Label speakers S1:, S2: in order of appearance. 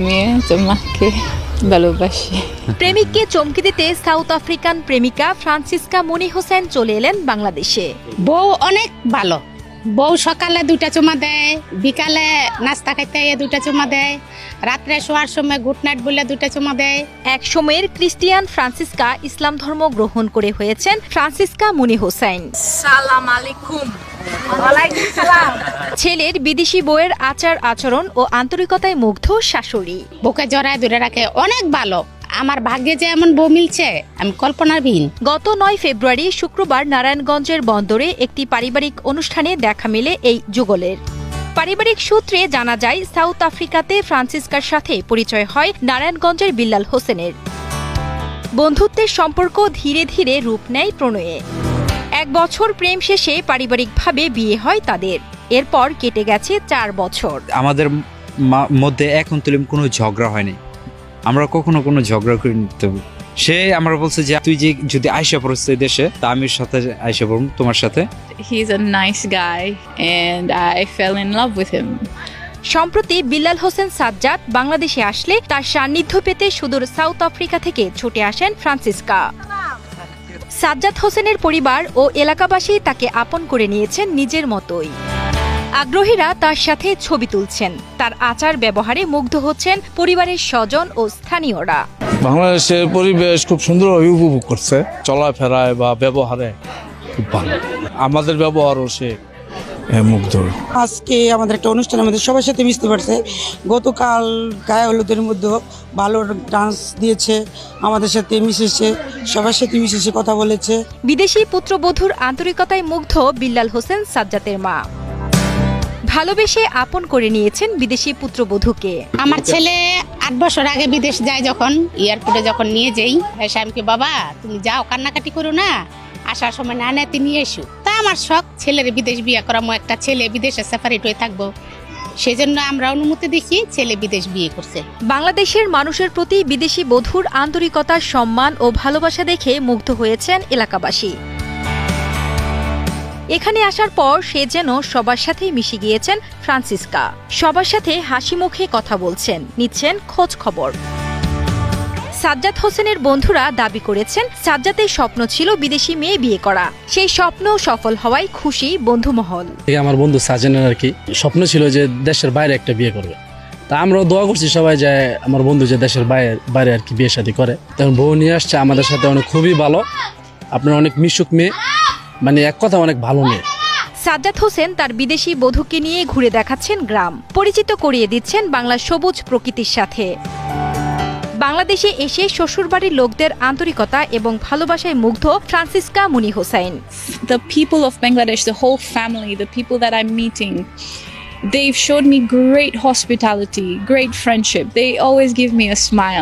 S1: মেয়ে তোমাকে ভালোবাসি।
S2: প্রেমিককে চমকে দিতে সাউথ আফ্রিকান প্রেমিকা ফ্রান্সিসকা মুনি হোসেন চলে এলেন বাংলাদেশে।
S3: বউ অনেক ভালো। বউ সকালে 2টা চুমা দেয়, বিকালে নাস্তা খাইতে 2টা চুমা দেয়, রাত্রে শোয়ার সময় গুড নাইট বলে 2টা চুমা দেয়।
S2: এক সময়ের খ্রিস্টিয়ান ফ্রান্সিসকা ইসলাম ধর্ম গ্রহণ করে হয়েছেন ফ্রান্সিসকা মুনি হোসেন।
S4: সালাম আলাইকুম। ওয়ালাইকুম সালাম।
S2: ছেলের বিদেশি বউয়ের আচার আচরণ ও আন্তরিকতায় মুগ্ধ শাশুড়ি।
S3: বুকে জড়ায় ধরে রাখে, অনেক ভালো। আমার ভাগ্যে যে এমন বউ মিলছে আমি কল্পনারহীন।
S2: গত 9 ফেব্রুয়ারি শুক্রবার নারায়ণগঞ্জের বন্দরে একটি পারিবারিক অনুষ্ঠানে দেখা মেলে এই যুগলের। পারিবারিক সূত্রে জানা যায় সাউথ আফ্রিকাতে ফ্রান্সিসকার সাথে পরিচয় হয় নারায়ণগঞ্জের বিল্লাল হোসেনের। বন্ধুত্বের সম্পর্ক ধীরে ধীরে রূপ নেয় প্রণয়ে। 1 বছর প্রেম শেষে পারিবারিকভাবে বিয়ে হয় তাদের। এরপর কেটে গেছে 4 বছর।
S5: আমাদের মধ্যে এখন তুলম কোনো ঝগড়া হয়নি, আমরা কখনো কোনো ঝগড়া করি নিতে। সে আমরা বলছে যে তুই যে যদি আয়সা পড়ছ দেশে, তা আমি সাথে আয়সা পড়ব তোমার সাথে।
S1: He is a nice guy and I fell in love with him.
S2: সম্প্রতি বিল্লাল হোসেন সাজ্জাদ বাংলাদেশে আসলে তার সান্নিধ্য পেতে সুদূর সাউথ আফ্রিকা থেকে ছুটে আসেন ফ্রান্সিসকা। সাজ্জাদ হোসেনের পরিবার ও এলাকাবাসী তাকে আপন করে নিয়েছেন নিজের মতোই। আগ্রহীরা তার সাথে ছবি তুলছেন। তার আচার ব্যবহারে মুগ্ধ হচ্ছেন পরিবারের স্বজন ও স্থানীয়রা।
S6: বাংলাদেশের পরিবেশ খুব সুন্দরভাবে উপভোগ করছে, চলাফেরায় বা ব্যবহারে খুব ভালো। আমাদের ব্যবহারও সে মুগ্ধ।
S7: আজকে আমাদের একটা অনুষ্ঠানের মধ্যে সবার সাথে মিশতে পারছে। গতকাল গায়ে হলুদের মধ্যে ভালো ডান্স দিয়েছে, আমাদের সাথে মিশেছে, সবার সাথে মিশেছে, কথা বলেছে।
S2: বিদেশি পুত্রবধূর আন্তরিকতায় মুগ্ধ বিল্লাল হোসেন সাজ্জাদের মা। ভালোবেসে আপন করে নিয়েছেন বিদেশি পুত্রবধূকে।
S3: আমার ছেলে 8 বছর আগে বিদেশ যায়, যখন এয়ারপোর্টে যখন নিয়ে যাই, স্বামীকে বাবা তুমি যাও, কান্নাকাটি করো না, আসার সময় না নাতি নিয়ে এসো। তা আমার শখ ছেলের বিদেশ বিয়ে করামো, একটা ছেলে বিদেশে সেপারেট হয়ে থাকবো, সেজন্য আমরা অনুমতি দেখি ছেলে বিদেশ বিয়ে করছে।
S2: বাংলাদেশের মানুষের প্রতি বিদেশি বধূর আন্তরিকতার সম্মান ও ভালোবাসা দেখে মুগ্ধ হয়েছেন এলাকাবাসী। এখানে আসার পর সে যেন সবার সাথেই মিশে গিয়েছেন ফ্রান্সিসকা। সবার সাথে হাসি মুখে কথা বলছেন, নিচ্ছেন খোঁজ খবর। সাজ্জাদ হোসেনের বন্ধুরা দাবি করেছেন সাজ্জাদের স্বপ্ন ছিল বিদেশি মেয়ে বিয়ে করা। সেই স্বপ্ন সফল হওয়ায় খুশি বন্ধুমহল।
S8: আমার বন্ধু সাজেনের আর কি স্বপ্ন ছিল যে দেশের বাইরে একটা বিয়ে করবে। তা আমরাও দোয়া করছি সবাই যে আমার বন্ধু যে দেশের বাইরে আর কি বিয়ে শাদী করে। তখন বউ নিয়ে আসছে আমাদের সাথে, অনেক খুবই ভালো। আপনার অনেক মিশুক মেয়ে, মানে এক কথা অনেক ভালো মেয়ে।
S2: সাজ্জাদ হোসেন তার বিদেশি বধূকে নিয়ে ঘুরে দেখাচ্ছেন গ্রাম, পরিচিত করিয়ে দিচ্ছেন বাংলার সবুজ প্রকৃতির সাথে। বাংলাদেশে এসে শ্বশুরবাড়ির লোকদের আন্তরিকতা এবং ভালোবাসায় মুগ্ধ ফ্রান্সিসকা মুনি Hossain.
S1: The people of Bangladesh, the whole family, the people that I'm meeting, they've showed me great hospitality, great friendship. They always give me a smile.